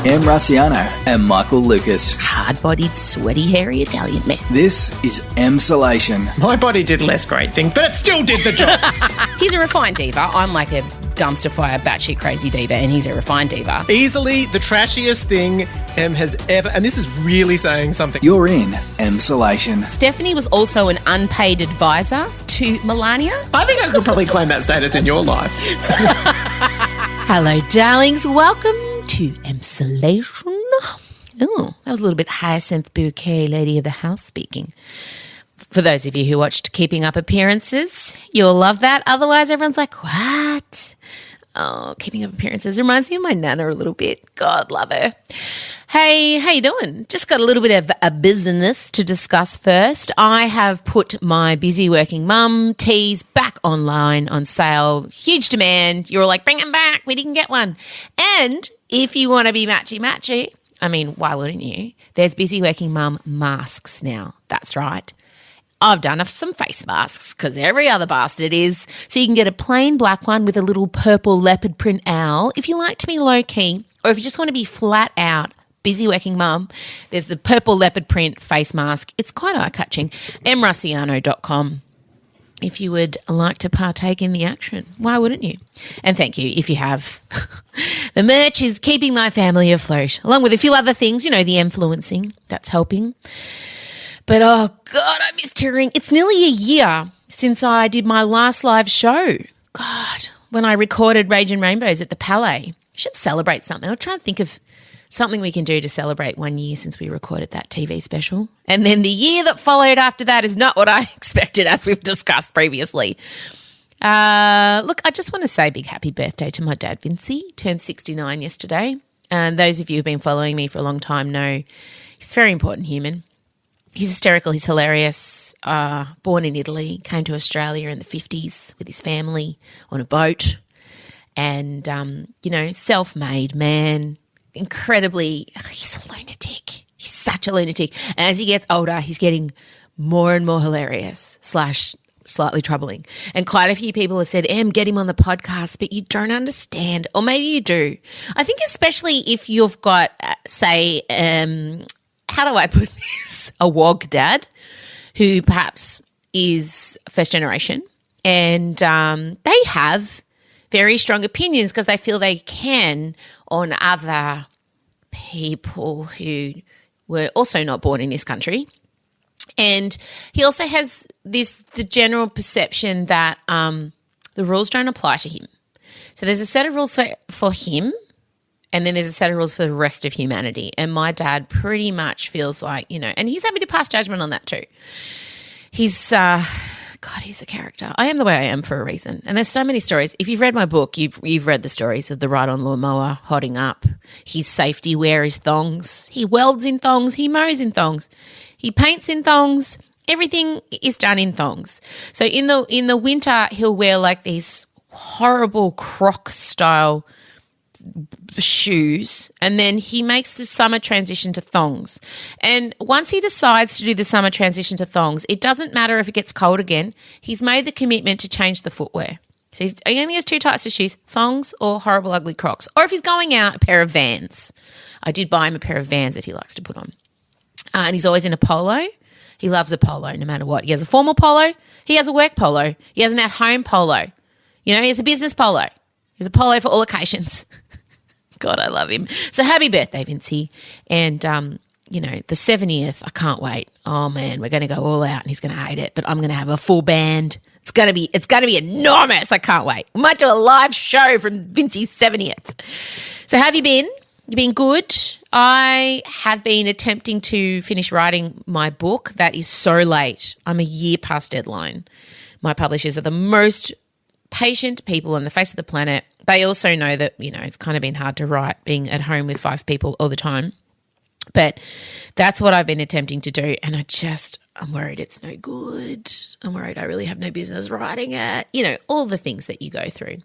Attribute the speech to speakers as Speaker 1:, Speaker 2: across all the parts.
Speaker 1: Em Rusciano and Michael Lucas.
Speaker 2: Hard-bodied, sweaty, hairy Italian man.
Speaker 1: This is Emsolation.
Speaker 3: My body did less great things, but it still did the job.
Speaker 2: He's a refined diva. I'm like a dumpster fire, batshit crazy diva, and he's a refined diva.
Speaker 3: Easily the trashiest thing Em has ever, and this is really saying something.
Speaker 1: You're in Emsolation.
Speaker 2: Stephanie was also an unpaid advisor to Melania.
Speaker 3: I think I could probably claim that status in your life.
Speaker 2: Hello, darlings. Welcome to Emsolation. Oh, that was a little bit Hyacinth Bouquet, lady of the house speaking. For those of you who watched Keeping Up Appearances, you'll love that. Otherwise, everyone's like, what? Oh, Keeping Up Appearances reminds me of my nana a little bit. God love her. Hey, how you doing? Just got a little bit of a business to discuss first. I have put my Busy Working Mum teas back online on sale. Huge demand. You're all like, bring them back. We didn't get one. And if you want to be matchy-matchy, I mean, why wouldn't you? There's Busy Working Mum masks now. That's right. I've done some face masks because every other bastard is. So you can get a plain black one with a little purple leopard print owl. If you like to be low-key or if you just want to be flat out, Busy Working Mum, there's the purple leopard print face mask. It's quite eye-catching. mrussiano.com if you would like to partake in the action. Why wouldn't you? And thank you if you have. The merch is keeping my family afloat, along with a few other things, you know, the influencing, that's helping. But, oh, God, I miss touring. It's nearly a year since I did my last live show. God, when I recorded Rage and Rainbows at the Palais. I should celebrate something. I'll try and think of something we can do to celebrate 1 year since we recorded that TV special. And then the year that followed after that is not what I expected, as we've discussed previously. Look, I just want to say a big happy birthday to my dad, Vincie. Turned 69 yesterday. And those of you who've been following me for a long time know he's a very important human. He's hysterical. He's hilarious. Born in Italy, came to Australia in the 50s with his family on a boat. And, self-made man, incredibly, he's a lunatic. He's such a lunatic. And as he gets older, he's getting more and more hilarious / slightly troubling. And quite a few people have said, Em, get him on the podcast, but you don't understand. Or maybe you do. I think especially if you've got, say, how do I put this? A wog dad who perhaps is first generation and they have very strong opinions because they feel they can on other people who were also not born in this country. And he also has the general perception that the rules don't apply to him. So there's a set of rules for him and then there's a set of rules for the rest of humanity. And my dad pretty much feels like, and he's happy to pass judgment on that too. He's he's a character. I am the way I am for a reason. And there's so many stories. If you've read my book, you've read the stories of the ride-on lawnmower hotting up. His safety wear is thongs. He welds in thongs. He mows in thongs. He paints in thongs. Everything is done in thongs. So in the winter, he'll wear like these horrible Croc-style shoes, and then he makes the summer transition to thongs. And once he decides to do the summer transition to thongs, it doesn't matter if it gets cold again. He's made the commitment to change the footwear. So he only has two types of shoes, thongs or horrible ugly Crocs. Or if he's going out, a pair of Vans. I did buy him a pair of Vans that he likes to put on. And he's always in a polo. He loves a polo no matter what. He has a formal polo. He has a work polo. He has an at-home polo. He has a business polo. He has a polo for all occasions. God, I love him. So happy birthday, Vincie. And, the 70th, I can't wait. Oh, man, we're going to go all out and he's going to hate it, but I'm going to have a full band. It's going to be enormous. I can't wait. We might do a live show from Vincie's 70th. So how have you been? You've been good. I have been attempting to finish writing my book. That is so late. I'm a year past deadline. My publishers are the most patient people on the face of the planet. They also know that, it's kind of been hard to write being at home with 5 people all the time. But that's what I've been attempting to do. And I'm worried it's no good. I'm worried I really have no business writing it. All the things that you go through.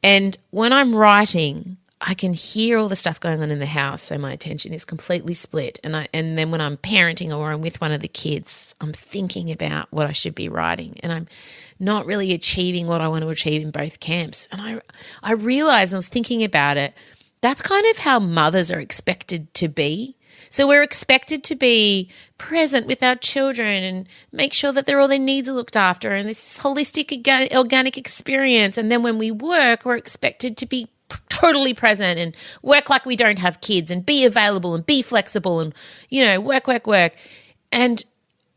Speaker 2: And when I'm writing, I can hear all the stuff going on in the house, so my attention is completely split. And then when I'm parenting or I'm with one of the kids, I'm thinking about what I should be writing, and I'm not really achieving what I want to achieve in both camps. And I realised, I was thinking about it, that's kind of how mothers are expected to be. So we're expected to be present with our children and make sure that all their needs are looked after and this holistic, organic experience. And then when we work, we're expected to be totally present and work like we don't have kids and be available and be flexible and, work. And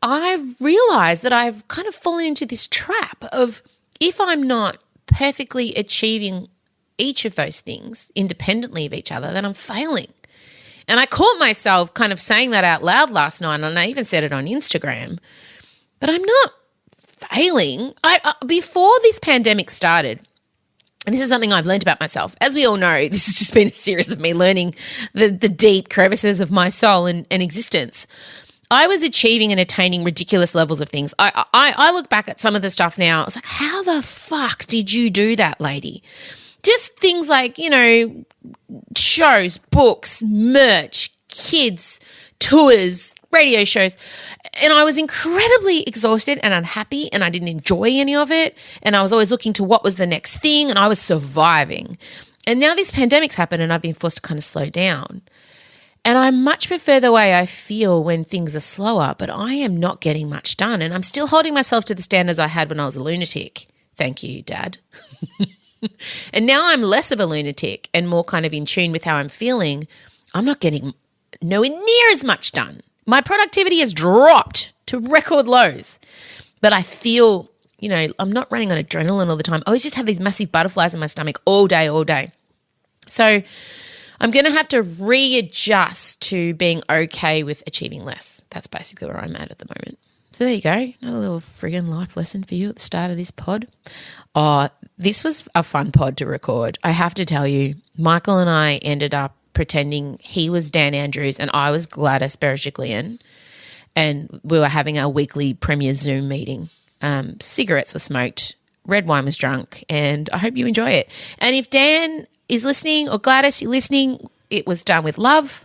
Speaker 2: I've realized that I've kind of fallen into this trap of if I'm not perfectly achieving each of those things independently of each other, then I'm failing. And I caught myself kind of saying that out loud last night, and I even said it on Instagram. But I'm not failing. Before this pandemic started, and this is something I've learned about myself. As we all know, this has just been a series of me learning the deep crevices of my soul and existence. I was achieving and attaining ridiculous levels of things. I look back at some of the stuff now. I was like, how the fuck did you do that, lady? Just things like, shows, books, merch, kids, tours, radio shows. And I was incredibly exhausted and unhappy and I didn't enjoy any of it. And I was always looking to what was the next thing and I was surviving. And now this pandemic's happened and I've been forced to kind of slow down. And I much prefer the way I feel when things are slower, but I am not getting much done. And I'm still holding myself to the standards I had when I was a lunatic. Thank you, Dad. And now I'm less of a lunatic and more kind of in tune with how I'm feeling. I'm not getting nowhere near as much done. My productivity has dropped to record lows. But I feel, I'm not running on adrenaline all the time. I always just have these massive butterflies in my stomach all day. So I'm going to have to readjust to being okay with achieving less. That's basically where I'm at the moment. So there you go, another little friggin' life lesson for you at the start of this pod. Oh, this was a fun pod to record. I have to tell you, Michael and I ended up pretending he was Dan Andrews and I was Gladys Berejiklian, and we were having our weekly Premier Zoom meeting. Cigarettes were smoked, red wine was drunk, and I hope you enjoy it. And if Dan is listening or Gladys, you're listening, it was done with love.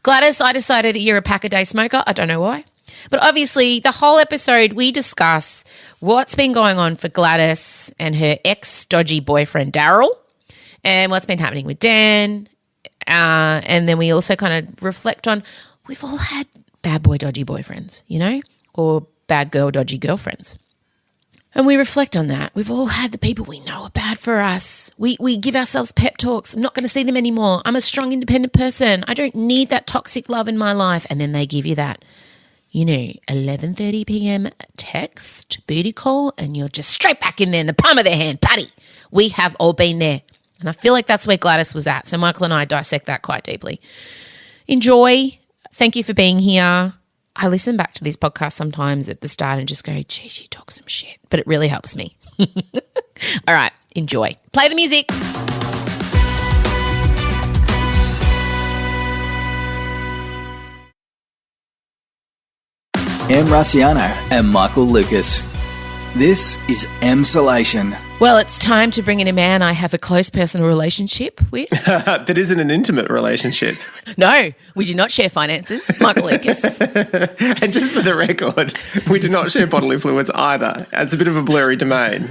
Speaker 2: Gladys, I decided that you're a pack-a-day smoker. I don't know why. But obviously, the whole episode, we discuss what's been going on for Gladys and her ex-dodgy boyfriend, Darryl, and what's been happening with Dan. And then we also kind of reflect on we've all had bad boy, dodgy boyfriends, or bad girl, dodgy girlfriends. And we reflect on that. We've all had the people we know are bad for us. We give ourselves pep talks. I'm not going to see them anymore. I'm a strong, independent person. I don't need that toxic love in my life. And then they give you that 11:30 p.m. text, booty call, and you're just straight back in there in the palm of their hand. Patty, we have all been there. And I feel like that's where Gladys was at. So Michael and I dissect that quite deeply. Enjoy. Thank you for being here. I listen back to these podcasts sometimes at the start and just go, geez, you talk some shit. But it really helps me. All right, enjoy. Play the music.
Speaker 1: M. Rusciano and Michael Lucas. This is Emsolation.
Speaker 2: Well, it's time to bring in a man I have a close personal relationship with.
Speaker 3: That isn't an intimate relationship.
Speaker 2: No, we do not share finances, Michael Lucas.
Speaker 3: And just for the record, we do not share bodily fluids either. It's a bit of a blurry domain.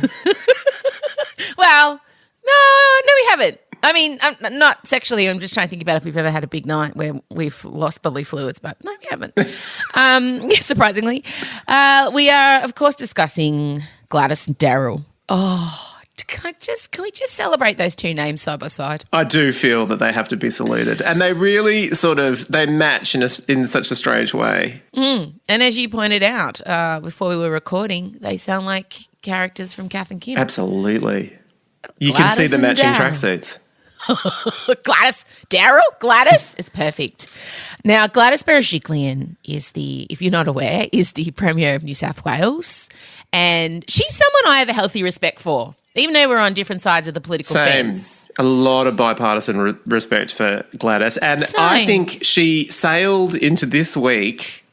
Speaker 2: Well, no, we haven't. I mean, not sexually. I'm just trying to think about if we've ever had a big night where we've lost bodily fluids, but no, we haven't. Surprisingly. We are, of course, discussing Gladys and Darryl. Oh, can we just celebrate those two names side by side?
Speaker 3: I do feel that they have to be saluted. And they really they match in such a strange way.
Speaker 2: And as you pointed out before we were recording, they sound like characters from Kath and Kim.
Speaker 3: Absolutely. You can see the matching tracksuits.
Speaker 2: Gladys, Gladys, it's perfect. Now, Gladys Berejiklian is if you're not aware, is the Premier of New South Wales, and she's someone I have a healthy respect for, even though we're on different sides of the political fence.
Speaker 3: A lot of bipartisan respect for Gladys, and I think she sailed into this week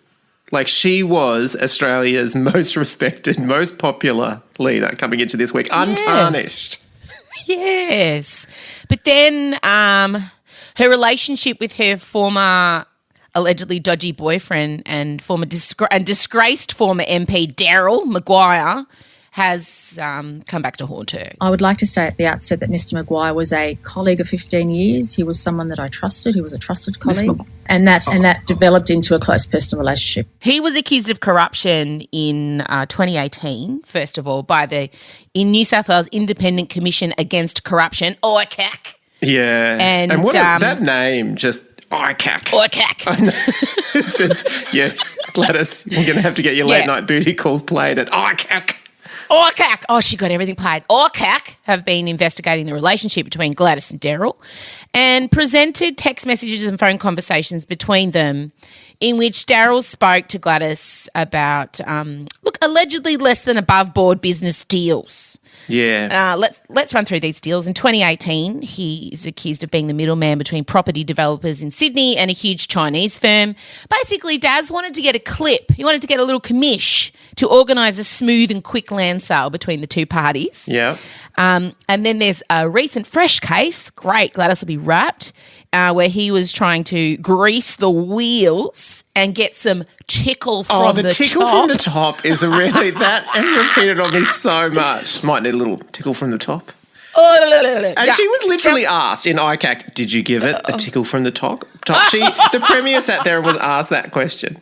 Speaker 3: like she was Australia's most respected, most popular leader coming into this week, untarnished.
Speaker 2: Yes. But then her relationship with her former allegedly dodgy boyfriend and disgraced former MP Darryl Maguire has come back to haunt her.
Speaker 4: I would like to say at the outset that Mr. Maguire was a colleague of 15 years. He was someone that I trusted. He was a trusted colleague. And that developed into a close personal relationship.
Speaker 2: He was accused of corruption in 2018, first of all, by in New South Wales Independent Commission Against Corruption, ICAC.
Speaker 3: Yeah. And what that name, just ICAC.
Speaker 2: ICAC.
Speaker 3: I know. It's just, Gladys, you're going to have to get your late night booty calls played at ICAC.
Speaker 2: ICAC. Oh, she got everything played. ICAC have been investigating the relationship between Gladys and Darryl and presented text messages and phone conversations between them in which Darryl spoke to Gladys about, allegedly less than above board business deals.
Speaker 3: Yeah.
Speaker 2: Let's run through these deals. In 2018, he is accused of being the middleman between property developers in Sydney and a huge Chinese firm. Basically, Daz wanted to get a clip. He wanted to get a little commish to organise a smooth and quick land sale between the two parties.
Speaker 3: Yeah.
Speaker 2: And then there's a recent fresh case. Great, Gladys will be wrapped. Where he was trying to grease the wheels and get some tickle from the top. Oh, the
Speaker 3: tickle from the top is that has repeated on me so much. Might need a little tickle from the top. And she was literally asked in ICAC, did you give it a tickle from the top? The Premier sat there and was asked that question.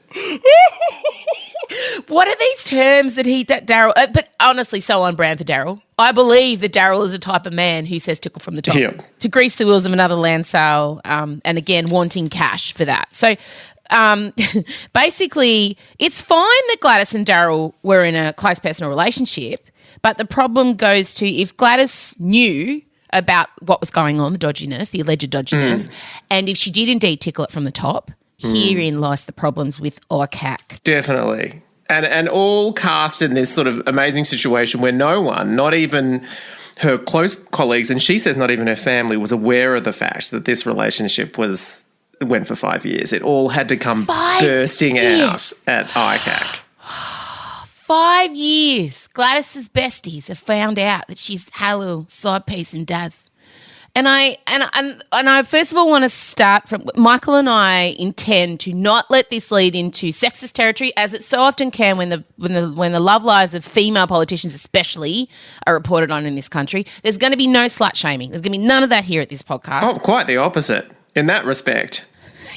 Speaker 2: What are these terms that Darryl, but honestly, so on brand for Darryl. I believe that Darryl is a type of man who says tickle from the top to grease the wheels of another land sale and again, wanting cash for that. So basically, it's fine that Gladys and Darryl were in a close personal relationship, but the problem goes to if Gladys knew about what was going on, the dodginess, the alleged dodginess, and if she did indeed tickle it from the top, herein lies the problems with ICAC.
Speaker 3: Definitely. And all cast in this sort of amazing situation where no one, not even her close colleagues, and she says not even her family, was aware of the fact that this relationship went for 5 years. It all had to come bursting out at ICAC.
Speaker 2: 5 years. Gladys's besties have found out that she's had a little side piece in Dad's. And I first of all want to start from Michael and I intend to not let this lead into sexist territory, as it so often can when the love lives of female politicians especially are reported on in this country. There's going to be no slut shaming. There's going to be none of that here at this podcast.
Speaker 3: Oh, quite the opposite in that respect.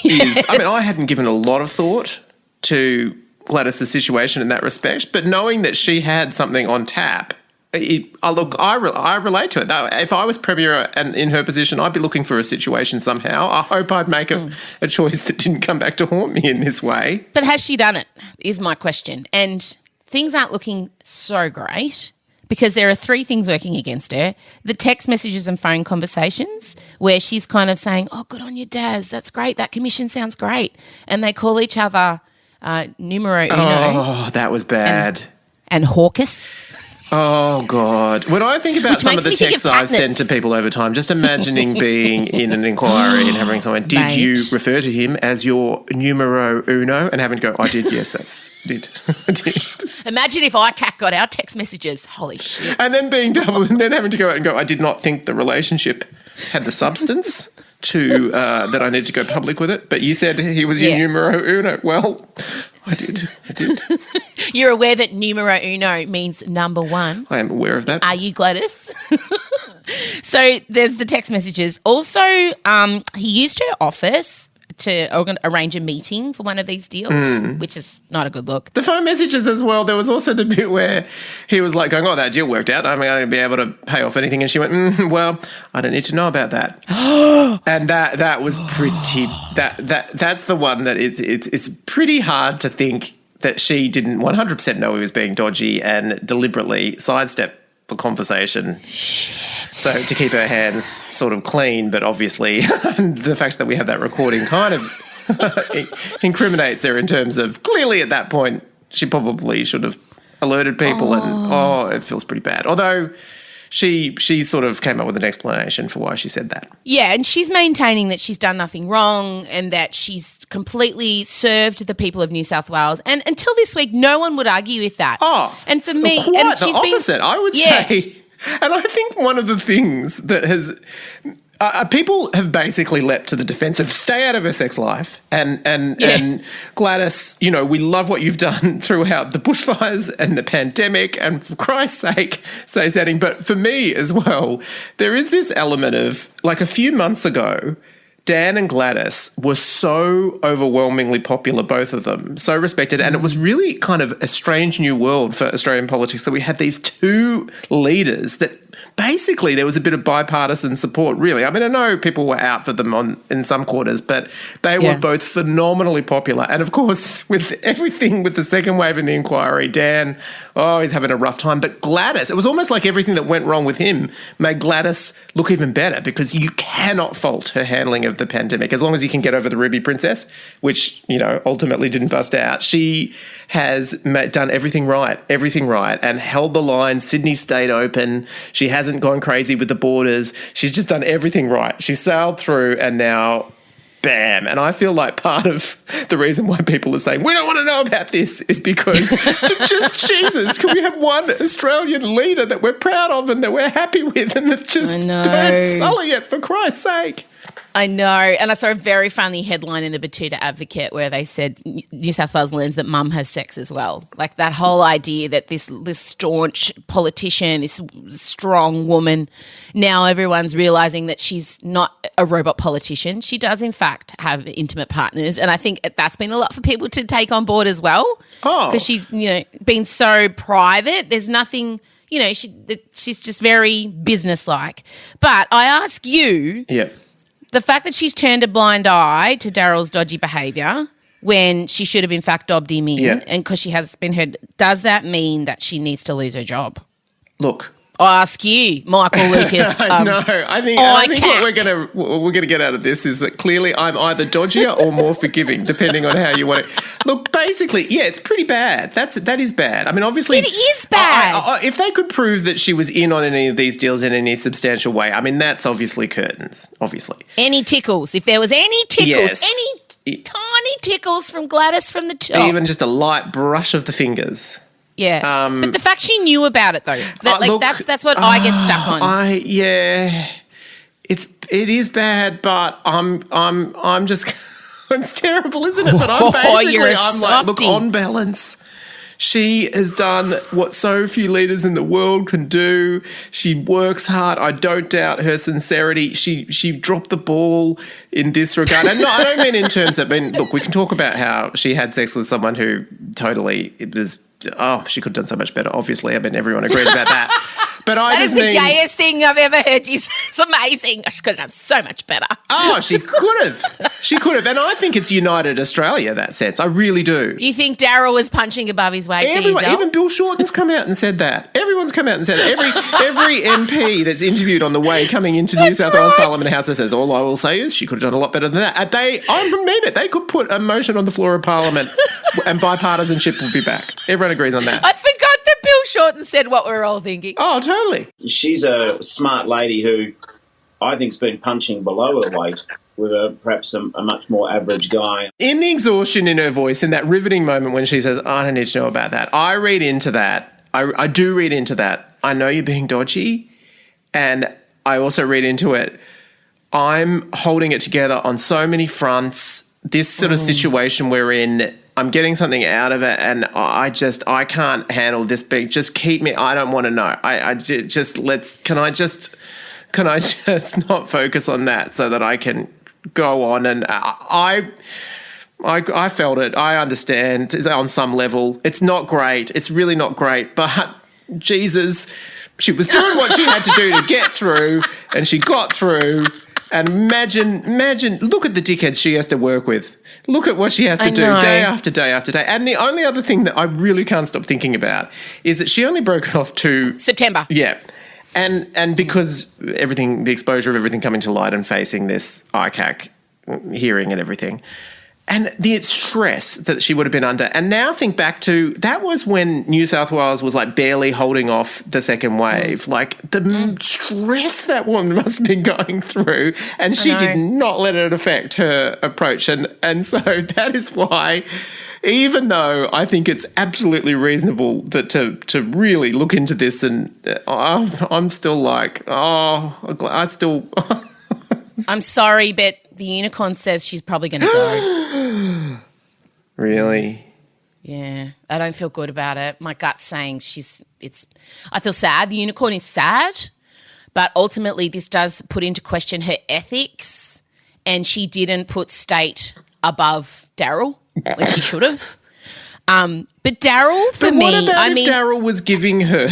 Speaker 3: Yes. I hadn't given a lot of thought to Gladys' situation in that respect, but knowing that she had something on tap, I relate to it. If I was Premier and in her position, I'd be looking for a situation somehow. I hope I'd make a choice that didn't come back to haunt me in this way.
Speaker 2: But has she done it, is my question. And things aren't looking so great because there are three things working against her. The text messages and phone conversations where she's kind of saying, oh, good on you, Daz, that's great, that commission sounds great. And they call each other numero uno.
Speaker 3: Oh, that was bad.
Speaker 2: And hawkus.
Speaker 3: Oh, God. When I think about some of the texts I've sent to people over time, just imagining being in an inquiry and having someone, did you refer to him as your numero uno? And having to go, I did, yes, I did.
Speaker 2: Imagine if ICAC got our text messages. Holy shit.
Speaker 3: And then being double, and then having to go out and go, I did not think the relationship had the substance to that I need to go public with it. But you said he was your numero uno. Well, I did.
Speaker 2: You're aware that numero uno means number one.
Speaker 3: I am aware of that.
Speaker 2: Are you, Gladys? So there's the text messages. Also, he used her office to arrange a meeting for one of these deals, which is not a good look.
Speaker 3: The phone messages as well. There was also the bit where he was like going, oh, that deal worked out. I'm going to be able to pay off anything. And she went, well, I don't need to know about that. And that was pretty, that's the one that it's pretty hard to think that she didn't 100% know he was being dodgy and deliberately sidestep the conversation. So to keep her hands sort of clean, but obviously the fact that we have that recording kind of incriminates her in terms of clearly at that point she probably should have alerted people and it feels pretty bad. Although she sort of came up with an explanation for why she said that.
Speaker 2: Yeah, and she's maintaining that she's done nothing wrong and that she's completely served the people of New South Wales. And until this week, no one would argue with that.
Speaker 3: Oh,
Speaker 2: and for me,
Speaker 3: quite
Speaker 2: and
Speaker 3: the opposite, I would say. And I think one of the things that has People have basically leapt to the defence of stay out of her sex life. And Gladys, you know, we love what you've done throughout the bushfires and the pandemic, and for Christ's sake, stay setting. But for me as well, there is this element of, like, a few months ago, Dan and Gladys were so overwhelmingly popular, both of them, so respected. And it was really kind of a strange new world for Australian politics that we had these two leaders that basically there was a bit of bipartisan support, really. I mean, I know people were out for them in some quarters, but they were both phenomenally popular. And, of course, with everything with the second wave in the inquiry, Dan, he's having a rough time. But Gladys, it was almost like everything that went wrong with him made Gladys look even better, because you cannot fault her handling of the pandemic. As long as you can get over the Ruby Princess, which, you know, ultimately didn't bust out, she has done everything right, and held the line. Sydney stayed open. She hasn't gone crazy with the borders. She's just done everything right. She sailed through, and now, bam. And I feel like part of the reason why people are saying, we don't want to know about this, is because just, Jesus, can we have one Australian leader that we're proud of and that we're happy with, and that just don't sully it, for Christ's sake.
Speaker 2: I know. And I saw a very funny headline in the Batuta Advocate where they said New South Wales learns that mum has sex as well. Like, that whole idea that this staunch politician, this strong woman, now everyone's realising that she's not a robot politician. She does, in fact, have intimate partners. And I think that's been a lot for people to take on board as well. Because she's, you know, been so private. There's nothing, you know, she's just very businesslike. But I ask you...
Speaker 3: Yeah.
Speaker 2: The fact that she's turned a blind eye to Darryl's dodgy behaviour when she should have in fact dobbed him in, and because she has been heard, does that mean that she needs to lose her job?
Speaker 3: Look,
Speaker 2: I ask you, Michael Lucas.
Speaker 3: No, I think what we're gonna get out of this is that clearly I'm either dodgier or more forgiving, depending on how you want it. Look, basically, it's pretty bad. That is bad. I mean, obviously,
Speaker 2: it is bad.
Speaker 3: If they could prove that she was in on any of these deals in any substantial way, I mean, that's obviously curtains. Obviously,
Speaker 2: any tickles. If there was any tickles, any tiny tickles from Gladys from the top,
Speaker 3: even just a light brush of the fingers.
Speaker 2: Yeah, but the fact she knew about it though, that's what I get stuck on.
Speaker 3: It is bad, but I'm just it's terrible, isn't it? But I'm like, look, on balance, she has done what so few leaders in the world can do. She works hard. I don't doubt her sincerity. She dropped the ball in this regard. And no, I don't mean in terms of, look, we can talk about how she had sex with someone who totally, it was, she could have done so much better, obviously. I mean, everyone agrees about that. But
Speaker 2: that is the gayest thing I've ever heard you say. It's amazing. She could have done so much better.
Speaker 3: She could have. She could have. And I think it's united Australia, that sense. I really do.
Speaker 2: You think Darryl was punching above his weight?
Speaker 3: Even Bill Shorten's come out and said that. Everyone's come out and said it. Every MP that's interviewed on the way coming into New South Wales Parliament House that says, all I will say is she could have done a lot better than that. I mean it. They could put a motion on the floor of Parliament and bipartisanship will be back. Everyone agrees on that.
Speaker 2: I forgot that Bill Shorten said what we're all thinking.
Speaker 3: Oh, totally.
Speaker 5: She's a smart lady who I think's been punching below her weight with perhaps a much more average guy.
Speaker 3: In the exhaustion in her voice, in that riveting moment when she says, I don't need to know about that, I read into that. I do read into that. I know you're being dodgy, and I also read into it, I'm holding it together on so many fronts. This sort of situation we're in, I'm getting something out of it, and I can't handle this big. Just keep me. I don't want to know. Can I just not focus on that so that I can go on? And I felt it. I understand on some level. It's not great. It's really not great. But Jesus, she was doing what she had to do to get through, and she got through. And imagine, look at the dickheads she has to work with. Look at what she has to do day after day after day. And the only other thing that I really can't stop thinking about is that she only broke it off to
Speaker 2: September.
Speaker 3: Yeah. And because the exposure of everything coming to light and facing this ICAC hearing and everything, and the stress that she would have been under. And now think back to, that was when New South Wales was like barely holding off the second wave. Like the stress that woman must have been going through, and she did not let it affect her approach. And so that is why, even though I think it's absolutely reasonable that to really look into this, and I'm still like, I still...
Speaker 2: I'm sorry, but the unicorn says she's probably going to go.
Speaker 3: Really?
Speaker 2: Yeah, I don't feel good about it. My gut's saying I feel sad. The unicorn is sad, but ultimately this does put into question her ethics, and she didn't put state above Darryl when she should have. But Darryl, for me,
Speaker 3: what about if Darryl was giving her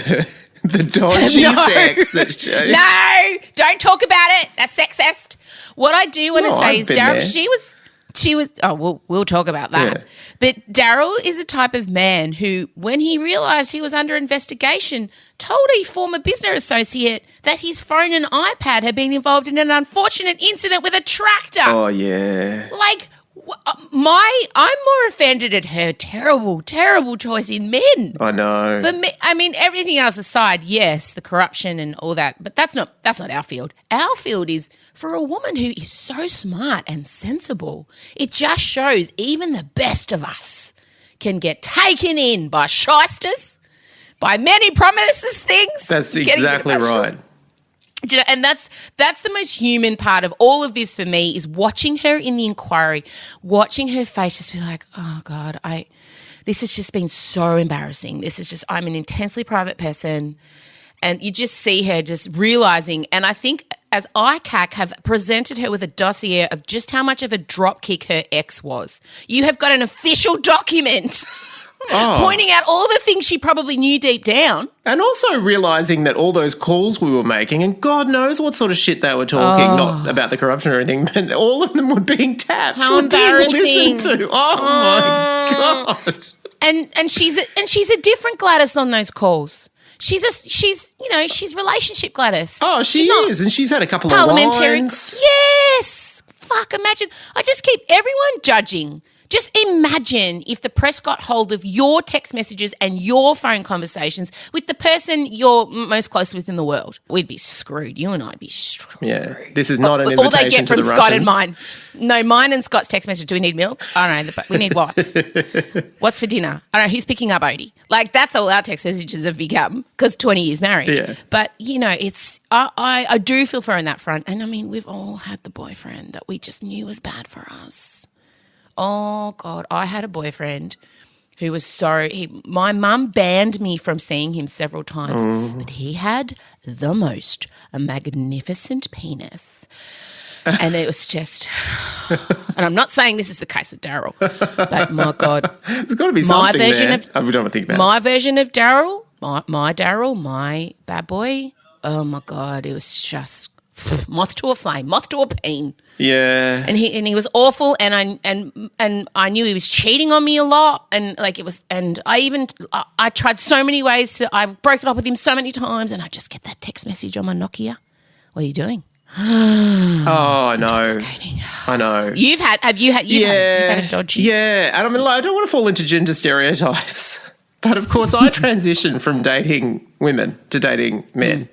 Speaker 3: the dodgy sex that she...
Speaker 2: No, don't talk about it. That's sexist. What I do want to say is Darryl, she was. Oh, we'll talk about that. Yeah. But Darryl is a type of man who, when he realised he was under investigation, told a former business associate that his phone and iPad had been involved in an unfortunate incident with a tractor.
Speaker 3: Oh yeah.
Speaker 2: Like, I'm more offended at her terrible, terrible choice in men.
Speaker 3: I know.
Speaker 2: For me, I mean, everything else aside, yes, the corruption and all that, but that's not our field. Our field is for a woman who is so smart and sensible. It just shows even the best of us can get taken in by shysters, by many promises things.
Speaker 3: That's exactly right.
Speaker 2: And that's the most human part of all of this for me, is watching her in the inquiry, watching her face just be like, oh God, this has just been so embarrassing. I'm an intensely private person. And you just see her just realising, and I think as ICAC have presented her with a dossier of just how much of a dropkick her ex was. You have got an official document pointing out all the things she probably knew deep down.
Speaker 3: And also realising that all those calls we were making, and God knows what sort of shit they were talking, not about the corruption or anything, but all of them were being tapped.
Speaker 2: How embarrassing.
Speaker 3: Being listened to. Oh my God.
Speaker 2: And she's a different Gladys on those calls. She's relationship Gladys.
Speaker 3: Oh, she is, and she's had a couple of lines.
Speaker 2: Yes. Fuck, imagine. I just keep everyone judging. Just imagine if the press got hold of your text messages and your phone conversations with the person you're most close with in the world. We'd be screwed. You and I'd be screwed.
Speaker 3: Yeah, this is not an invitation
Speaker 2: all they get
Speaker 3: to
Speaker 2: from
Speaker 3: the
Speaker 2: Scott
Speaker 3: Russians.
Speaker 2: and mine. No, mine and Scott's text message. Do we need milk? I don't know. We need wipes. What's for dinner? I don't know. Who's picking up Odie? Like, that's all our text messages have become, because 20 years marriage.
Speaker 3: Yeah.
Speaker 2: But, it's I do feel for her on that front. And, I mean, we've all had the boyfriend that we just knew was bad for us. Oh, God, I had a boyfriend who was my mum banned me from seeing him several times, but he had a magnificent penis. And it was just, and I'm not saying this is the case of Darryl, but my God.
Speaker 3: There's got to be something there. We don't want to think about
Speaker 2: my version of Darryl, my Darryl, my bad boy, oh, my God, it was just moth to a flame, moth to a peen.
Speaker 3: Yeah.
Speaker 2: And he was awful, and I knew he was cheating on me a lot, and I tried so many ways I broke it up with him so many times, and I just get that text message on my Nokia. What are you doing?
Speaker 3: Oh, I know. I know.
Speaker 2: You've had a dodgy.
Speaker 3: Yeah, and I mean, I don't want to fall into gender stereotypes, but of course I transitioned from dating women to dating men.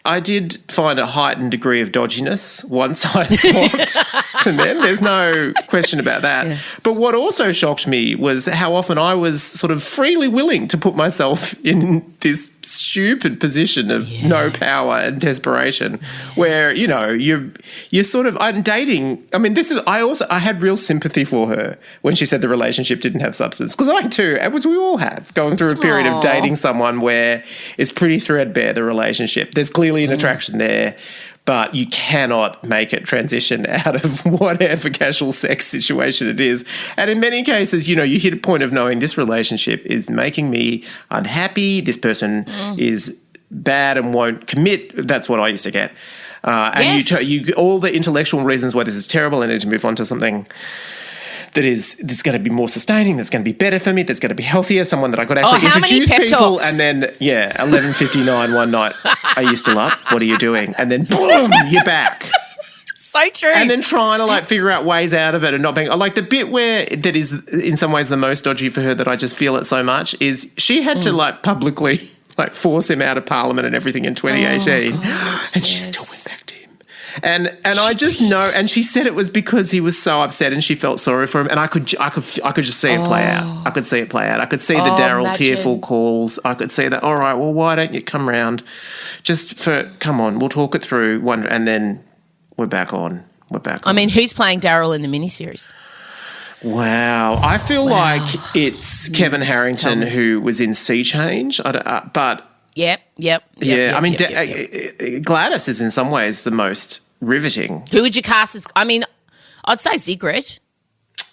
Speaker 3: I did find a heightened degree of dodginess once I swapped to men. There's no question about that. Yeah. But what also shocked me was how often I was sort of freely willing to put myself in this stupid position of no power and desperation, where, you're sort of, I'm dating. I mean, I had real sympathy for her when she said the relationship didn't have substance, because I too, as we all have, going through a period of dating someone where it's pretty threadbare, the relationship. There's clearly an attraction there, but you cannot make it transition out of whatever casual sex situation it is. And in many cases, you hit a point of knowing this relationship is making me unhappy, this person is bad and won't commit. That's what I used to get. And you all the intellectual reasons why this is terrible, I need to move on to something that's going to be more sustaining, that's going to be better for me, that's going to be healthier, someone that I could actually introduce people. And then, 11:59 one night, are you still up? What are you doing? And then, boom, you're back.
Speaker 2: So true.
Speaker 3: And then trying to figure out ways out of it and not being like the bit where that is in some ways the most dodgy for her, that I just feel it so much, is she had to publicly force him out of Parliament and everything in 2018, and she still went back to him. And I just know, and she said it was because he was so upset and she felt sorry for him, and I could just see it play out. I could see it play out. I could see the Darryl tearful calls. I could see that. All right, well, why don't you come round? Come on, we'll talk it through. And then We're back on.
Speaker 2: I mean, who's playing Darryl in the miniseries?
Speaker 3: Wow. I feel like it's Kevin Harrington who was in Sea Change, but...
Speaker 2: Yep.
Speaker 3: Gladys is in some ways the most riveting.
Speaker 2: Who would you cast as... I mean, I'd say Sigrid.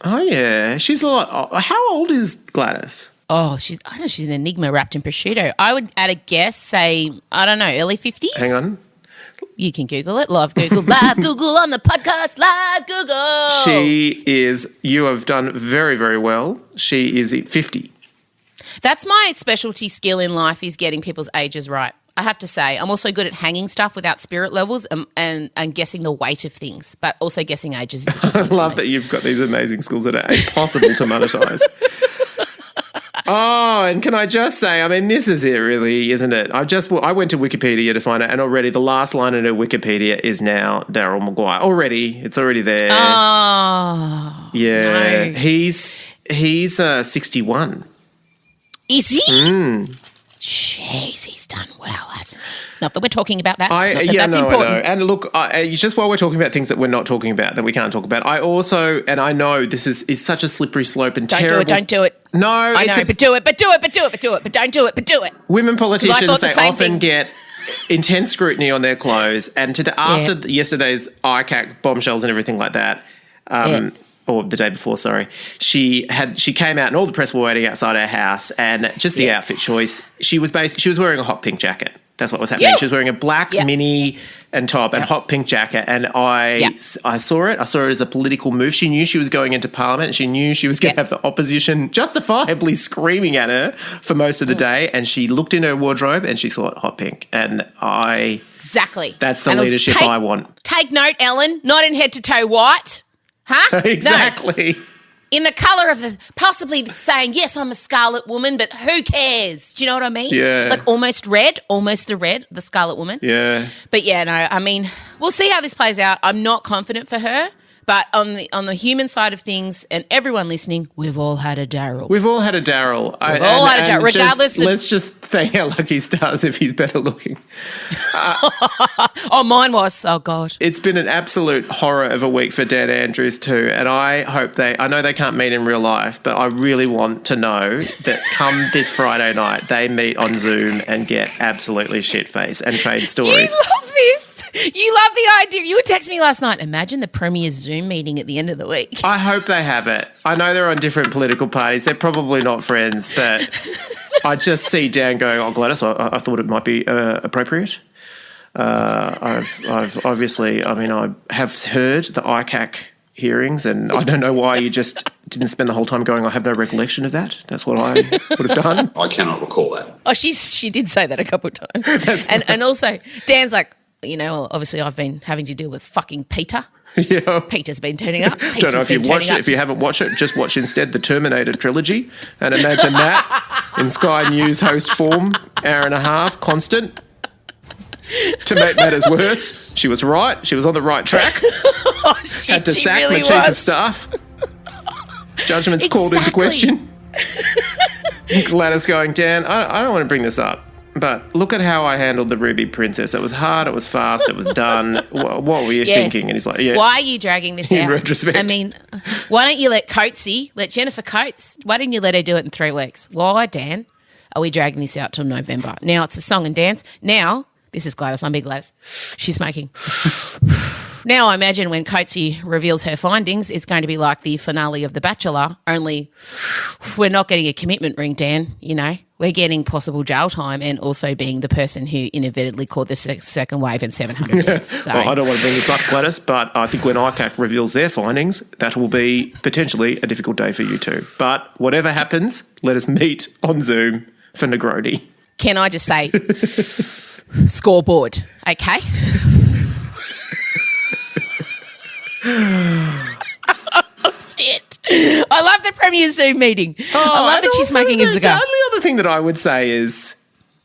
Speaker 3: Oh, yeah. She's a lot... How old is Gladys?
Speaker 2: Oh, she's an enigma wrapped in prosciutto. I would, at a guess, say, I don't know, early 50s?
Speaker 3: Hang on.
Speaker 2: You can Google it. Live Google on the podcast. Live Google.
Speaker 3: She is... You have done very, very well. She is 50.
Speaker 2: That's my specialty skill in life, is getting people's ages right. I have to say, I'm also good at hanging stuff without spirit levels and guessing the weight of things, but also guessing ages is a good
Speaker 3: I love that you've got these amazing skills that are impossible to monetize. Oh, and can I just say, I mean, this is it really, isn't it? I went to Wikipedia to find it, and already the last line in her Wikipedia is now Darryl Maguire. It's already there.
Speaker 2: Oh.
Speaker 3: Yeah.
Speaker 2: No.
Speaker 3: He's 61.
Speaker 2: Is he? Jeez, he's done well, hasn't he? Not that we're talking about that. That's important.
Speaker 3: I know. And look, just while we're talking about things that we're not talking about, that we can't talk about, I also, and I know this is such a slippery slope and terrible.
Speaker 2: Don't do it.
Speaker 3: No,
Speaker 2: I know, but do it. But don't do it.
Speaker 3: Women politicians, they often
Speaker 2: thing.
Speaker 3: get intense scrutiny on their clothes. And after yesterday's ICAC bombshells and everything like that, or the day before, sorry, she came out and all the press were waiting outside her house, and just the outfit choice, she was wearing a hot pink jacket. That's what was happening. She was wearing a black mini and top and hot pink jacket, and I saw it. I saw it as a political move. She knew she was going into Parliament, and she knew she was going to have the opposition justifiably screaming at her for most of the day, and she looked in her wardrobe and she thought hot pink, and
Speaker 2: Exactly.
Speaker 3: That's the leadership I want.
Speaker 2: Take note, Ellen, not in head to toe white. Huh?
Speaker 3: Exactly.
Speaker 2: No. In the colour of possibly saying, yes, I'm a Scarlet Woman, but who cares? Do you know what I mean?
Speaker 3: Yeah.
Speaker 2: Like almost the Scarlet Woman.
Speaker 3: Yeah.
Speaker 2: But yeah, no, I mean, we'll see how this plays out. I'm not confident for her. But on the human side of things, and everyone listening, we've all had a Darryl. Regardless.
Speaker 3: Let's just thank our lucky stars if he's better looking.
Speaker 2: Oh, mine was. Oh, God.
Speaker 3: It's been an absolute horror of a week for Dan Andrews too, and I hope I know they can't meet in real life, but I really want to know that come this Friday night, they meet on Zoom and get absolutely shit-faced and trade stories.
Speaker 2: You love this. You love the idea. You were texting me last night. Imagine the Premier's Zoom meeting at the end of the week.
Speaker 3: I hope they have it. I know they're on different political parties. They're probably not friends, but I just see Dan going, oh, Gladys, I thought it might be appropriate. I've obviously, I have heard the ICAC hearings, and I don't know why you just didn't spend the whole time going, I have no recollection of that. That's what I would have done.
Speaker 6: I cannot recall that.
Speaker 2: Oh, she did say that a couple of times. And also, Dan's like, obviously I've been having to deal with fucking Peter.
Speaker 3: Yeah.
Speaker 2: Peter's been turning up.
Speaker 3: Don't know if you've watched it. If you haven't watched it, just watch instead the Terminator trilogy and imagine that in Sky News host form, hour and a half, constant. To make matters worse, she was right. She was on the right track. Had to sack
Speaker 2: really
Speaker 3: my chief of staff. Judgment's called into question. Gladys going, Dan, I don't want to bring this up, but look at how I handled the Ruby Princess. It was hard, it was fast, it was done. What were you thinking? And he's like, yeah.
Speaker 2: Why are you dragging this out?
Speaker 3: In retrospect.
Speaker 2: I mean, why don't you let Jennifer Coates, why didn't you let her do it in 3 weeks? Why, Dan, are we dragging this out till November? Now it's a song and dance. Now, this is Gladys, I'm big Gladys. She's smoking. Now I imagine when Coatsy reveals her findings, it's going to be like the finale of The Bachelor, only we're not getting a commitment ring, Dan, We're getting possible jail time and also being the person who inadvertently caught the second wave and 700 deaths. So.
Speaker 3: Well, I don't want to bring this up, Gladys, but I think when ICAC reveals their findings, that will be potentially a difficult day for you too. But whatever happens, let us meet on Zoom for Negroni.
Speaker 2: Can I just say, scoreboard, okay? Shit. I love the Premier Zoom meeting. I love that she's smoking a cigar.
Speaker 3: The only other thing that I would say is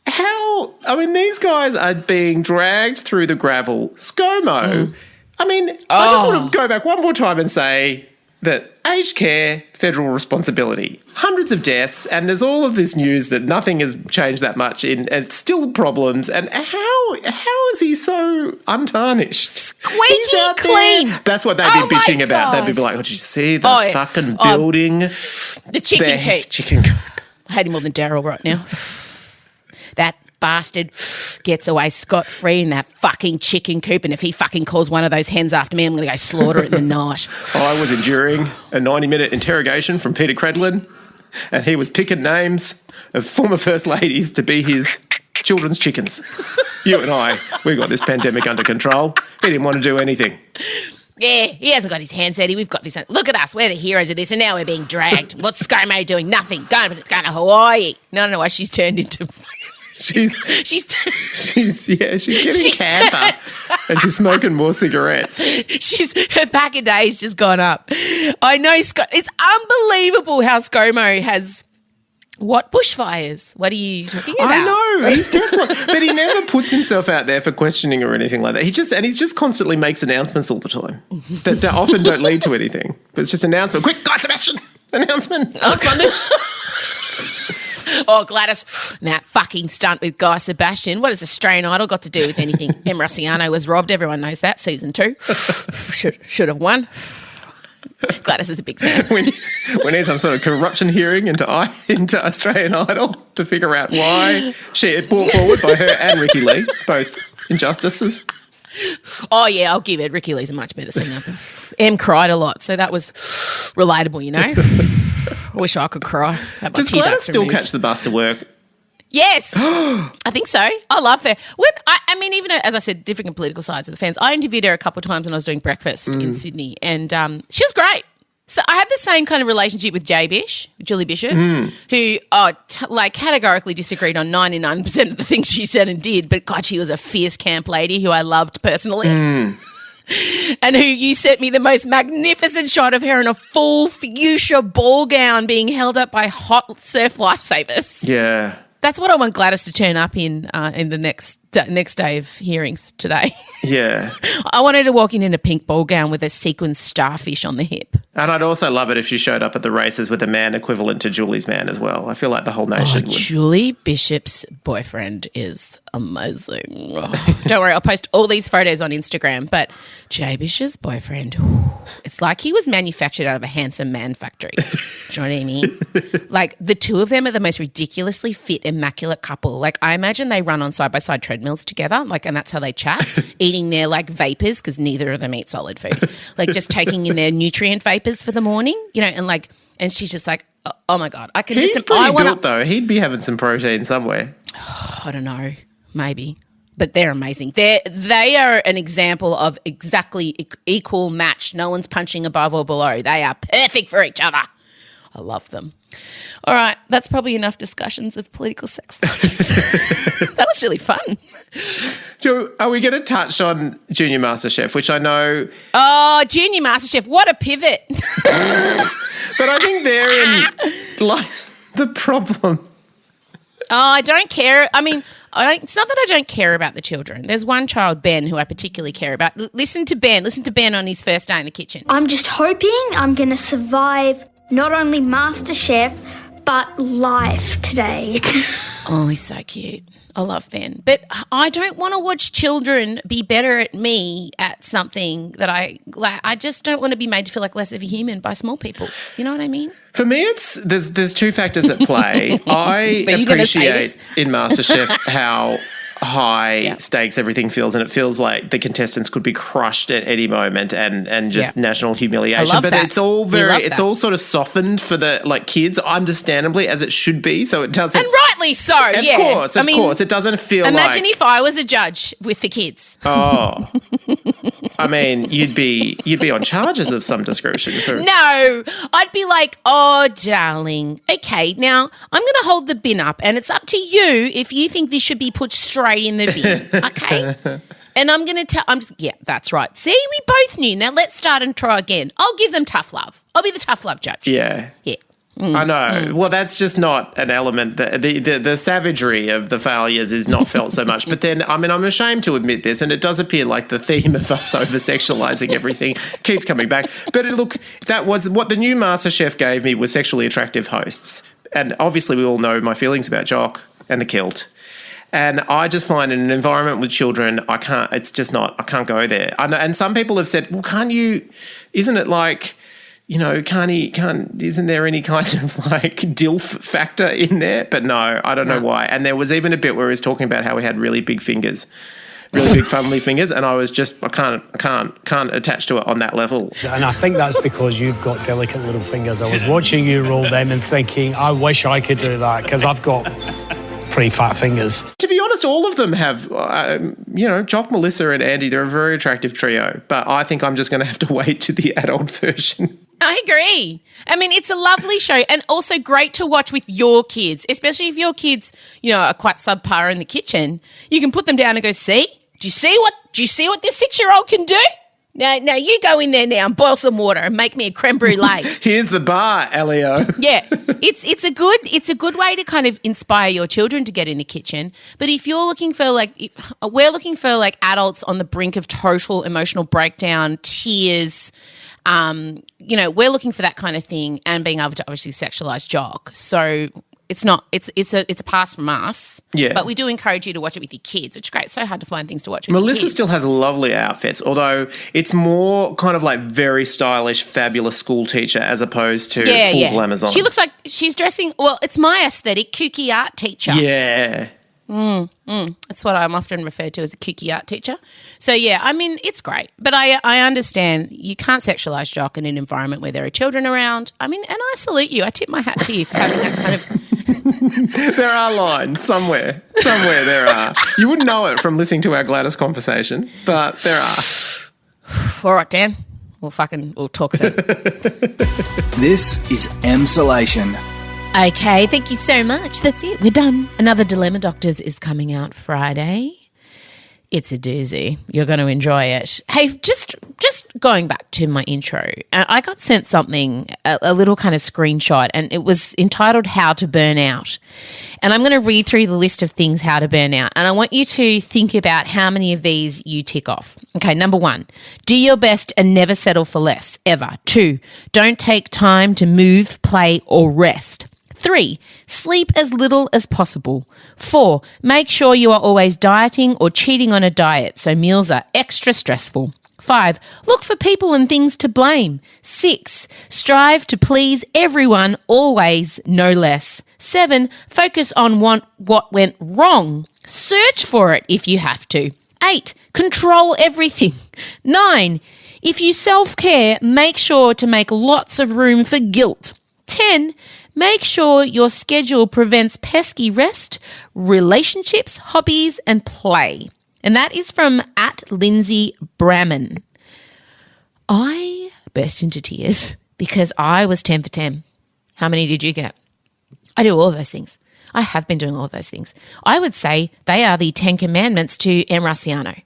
Speaker 3: these guys are being dragged through the gravel. ScoMo. I just want to go back one more time and say, that aged care, federal responsibility, hundreds of deaths, and there's all of this news that nothing has changed that much and still problems. And how is he so untarnished?
Speaker 2: Squeaky clean.
Speaker 3: That's what they'd be bitching about. They'd be like, "Oh, did you see the fucking building?
Speaker 2: The chicken coop.
Speaker 3: Chicken coop."
Speaker 2: I hate him more than Darryl right now. That bastard gets away scot-free in that fucking chicken coop, and if he fucking calls one of those hens after me, I'm going to go slaughter it in the night.
Speaker 3: I was enduring a 90-minute interrogation from Peter Credlin, and he was picking names of former First Ladies to be his children's chickens. You and I, we got this pandemic under control. He didn't want to do anything.
Speaker 2: Yeah, he hasn't got his hands dirty. We've got this. Look at us. We're the heroes of this, and now we're being dragged. What's ScoMo doing? Nothing. Going to Hawaii. No, why she's turned into...
Speaker 3: She's getting camper and she's smoking more cigarettes.
Speaker 2: Her pack a day's just gone up. I know, it's unbelievable how ScoMo has what bushfires? What are you talking about?
Speaker 3: I know, he's definitely, but he never puts himself out there for questioning or anything like that. He's just constantly makes announcements all the time that often don't lead to anything. But it's just announcement. Quick, Guy Sebastian, announcement.
Speaker 2: Oh, Gladys, that fucking stunt with Guy Sebastian. What has Australian Idol got to do with anything? Em Rossiano was robbed. Everyone knows that. Season 2. Should have won. Gladys is a big fan.
Speaker 3: We need some sort of corruption hearing into Australian Idol to figure out why she brought forward by her and Ricky Lee, both injustices.
Speaker 2: Oh, yeah, I'll give it. Ricky Lee's a much better singer. Em cried a lot, so that was relatable, you know. I wish I could cry.
Speaker 3: Does Gladys still catch the bus to work?
Speaker 2: Yes, I think so. I love her. I mean, even as I said, different political sides of the fence. I interviewed her a couple of times when I was doing breakfast in Sydney, and she was great. So I had the same kind of relationship with Julie Bishop, who categorically disagreed on 99% of the things she said and did, but God, she was a fierce camp lady who I loved personally. And who you sent me the most magnificent shot of her in a full fuchsia ball gown being held up by hot surf lifesavers.
Speaker 3: Yeah.
Speaker 2: That's what I want Gladys to turn up in the next day of hearings today.
Speaker 3: Yeah.
Speaker 2: I want her to walk in a pink ball gown with a sequined starfish on the hip.
Speaker 3: And I'd also love it if she showed up at the races with a man equivalent to Julie's man as well. I feel like the whole nation would.
Speaker 2: Julie Bishop's boyfriend is amazing. Oh, don't worry, I'll post all these photos on Instagram. But Jay Bishop's boyfriend, it's like he was manufactured out of a handsome man factory. Do you know what I mean? Like the two of them are the most ridiculously fit, immaculate couple. Like I imagine they run on side-by-side treadmills together, like, and that's how they chat, eating their like vapors because neither of them eat solid food. Like just taking in their nutrient vapors for the morning, you know, and she's just like, oh my God, I can
Speaker 3: He's
Speaker 2: just.
Speaker 3: pretty built though. He'd be having some protein somewhere.
Speaker 2: I don't know, maybe, but they're amazing. They are an example of exactly equal match. No one's punching above or below. They are perfect for each other. I love them. All right, that's probably enough discussions of political sex lives. That was really fun.
Speaker 3: Jo, are we going to touch on Junior Masterchef, which I know...
Speaker 2: Oh, Junior Masterchef, what a pivot.
Speaker 3: But I think therein lies the problem.
Speaker 2: Oh, I don't care. I mean, it's not that I don't care about the children. There's one child, Ben, who I particularly care about. Listen to Ben. Listen to Ben on his first day in the kitchen.
Speaker 6: I'm just hoping I'm going to survive not only MasterChef, but life today.
Speaker 2: Oh, he's so cute. I love Ben. But I don't want to watch children be better at me at something that I just don't want to be made to feel like less of a human by small people. You know what I mean?
Speaker 3: For me, there's two factors at play. I appreciate in MasterChef how high stakes everything feels, and it feels like the contestants could be crushed at any moment and just national humiliation.
Speaker 2: I love
Speaker 3: but
Speaker 2: that.
Speaker 3: it's all sort of softened for the kids, understandably, as it should be. So it doesn't,
Speaker 2: and rightly so.
Speaker 3: Of course, it doesn't feel.
Speaker 2: Imagine if I was a judge with the kids.
Speaker 3: Oh, I mean, you'd be on charges of some description.
Speaker 2: No, I'd be like, oh, darling, okay, now I'm going to hold the bin up, and it's up to you if you think this should be put straight in the bin, okay? And I'm going to tell, that's right. See, we both knew. Now let's start and try again. I'll give them tough love. I'll be the tough love judge.
Speaker 3: Yeah.
Speaker 2: Yeah.
Speaker 3: I know. Well, that's just not an element. The savagery of the failures is not felt so much. But then, I mean, I'm ashamed to admit this, and it does appear like the theme of us over-sexualising everything keeps coming back. But look, that was what the new Masterchef gave me was sexually attractive hosts. And obviously we all know my feelings about Jock and the kilt. And I just find in an environment with children, I can't go there. And some people have said, well, isn't it like, isn't there any kind of like DILF factor in there? But no, I don't know why. And there was even a bit where he was talking about how he had really big fingers, really big family fingers. And I was just, I can't attach to it on that level.
Speaker 7: And I think that's because you've got delicate little fingers. I was watching you roll them and thinking, I wish I could do that because I've got pretty fat fingers.
Speaker 3: To be honest, all of them have, Jock, Melissa and Andy, they're a very attractive trio. But I think I'm just going to have to wait to the adult version.
Speaker 2: I agree. I mean, it's a lovely show and also great to watch with your kids, especially if your kids, are quite subpar in the kitchen. You can put them down and go, see? Do you see what this 6-year-old can do? Now you go in there now and boil some water and make me a creme brulee.
Speaker 3: Here's the bar, Elio.
Speaker 2: Yeah, it's a good way to kind of inspire your children to get in the kitchen. But if you're looking for we're looking for adults on the brink of total emotional breakdown, tears. We're looking for that kind of thing and being able to obviously sexualize Jock. So it's a pass from us.
Speaker 3: Yeah.
Speaker 2: But we do encourage you to watch it with your kids, which is great. It's so hard to find things to watch with
Speaker 3: Melissa
Speaker 2: your kids.
Speaker 3: still has lovely outfits, although it's more kind of like very stylish, fabulous school teacher as opposed to full glamazon.
Speaker 2: She looks like she's dressing, well, it's my aesthetic, kooky art teacher.
Speaker 3: Yeah.
Speaker 2: That's what I'm often referred to as a kooky art teacher. So, yeah, I mean, it's great. But I understand you can't sexualise Jock in an environment where there are children around. I mean, and I salute you. I tip my hat to you for having that kind of...
Speaker 3: There are lines somewhere. Somewhere there are. You wouldn't know it from listening to our Gladys conversation, but there are.
Speaker 2: All right, Dan. We'll talk soon.
Speaker 1: This is Emsolation.
Speaker 2: Okay, thank you so much. That's it. We're done. Another Dilemma Doctors is coming out Friday. It's a doozy. You're going to enjoy it. Hey, just going back to my intro, I got sent something, a little kind of screenshot, and it was entitled How to Burn Out. And I'm going to read through the list of things how to burn out. And I want you to think about how many of these you tick off. Okay, number 1, do your best and never settle for less, ever. 2, don't take time to move, play, or rest. 3, sleep as little as possible. 4, make sure you are always dieting or cheating on a diet so meals are extra stressful. 5, look for people and things to blame. 6, strive to please everyone, always, no less. 7, focus on what went wrong. Search for it if you have to. 8, control everything. 9, if you self-care, make sure to make lots of room for guilt. 10, make sure your schedule prevents pesky rest, relationships, hobbies, and play. And that is from @Lindsay Bramman. I burst into tears because I was 10 for 10. How many did you get? I do all of those things. I have been doing all of those things. I would say they are the 10 commandments to M. Raciano.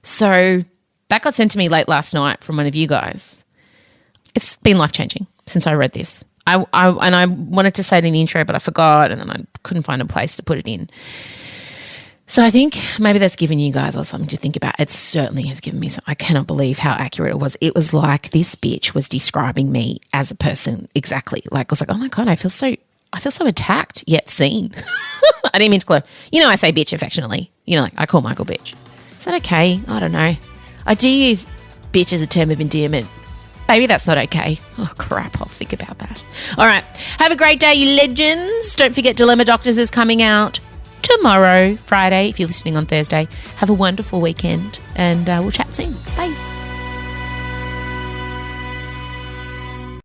Speaker 2: So that got sent to me late last night from one of you guys. It's been life-changing since I read this. I wanted to say it in the intro, but I forgot, and then I couldn't find a place to put it in. So I think maybe that's given you guys something to think about. It certainly has given me something. I cannot believe how accurate it was. It was like this bitch was describing me as a person exactly. Like I was like, oh my God, I feel so attacked yet seen. I didn't mean to call her. I say bitch affectionately. I call Michael bitch. Is that okay? I don't know. I do use bitch as a term of endearment. Maybe that's not okay. Oh, crap. I'll think about that. All right. Have a great day, you legends. Don't forget Dilemma Doctors is coming out tomorrow, Friday, if you're listening on Thursday. Have a wonderful weekend, and we'll chat soon. Bye.